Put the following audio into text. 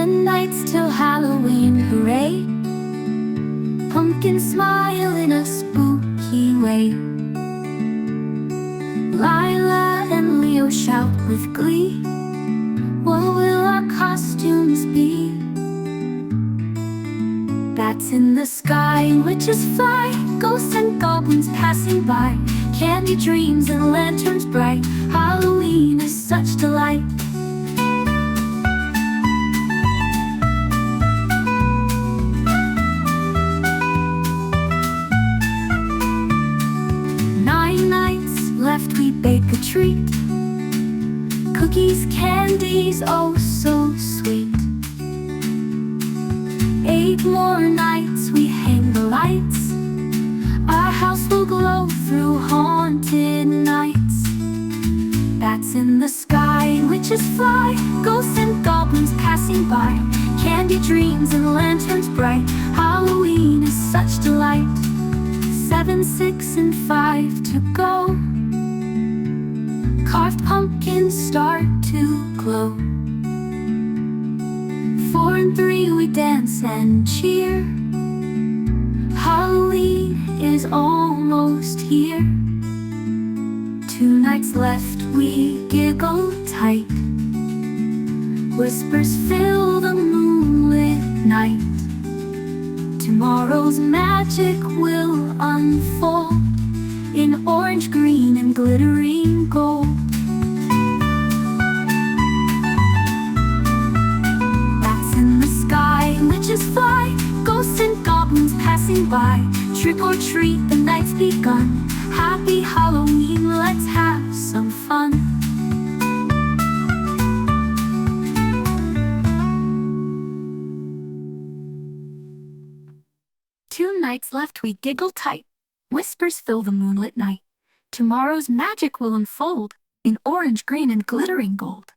10 nights till Halloween, hooray! Pumpkins smile in a spooky way. Lila and Leo shout with glee. What will our costumes be? Bats in the sky, witches fly, ghosts and goblins passing by, candy dreams and lanterns bright. Halloween is such delight. Left we bake a treat, cookies, candies, oh so sweet. 8 more nights we hang the lights, our house will glow through haunted nights. Bats in the sky, witches fly, ghosts and goblins passing by, candy dreams and lanterns bright. Halloween is such delight. 7, 6, and 5 to go. Carved pumpkins start to glow. 4 and 3 we dance and cheer. Halloween is almost here. 2 nights left we giggle tight. Whispers fill the moonlit night. Tomorrow's magic will unfold in orange, green, and glittering gold. Bats in the sky, witches fly, ghosts and goblins passing by. Trick or treat, the night's begun. Happy Halloween, let's have some fun. Two nights left we giggle tight. Whispers fill the moonlit night. Tomorrow's magic will unfold in orange, green, and glittering gold.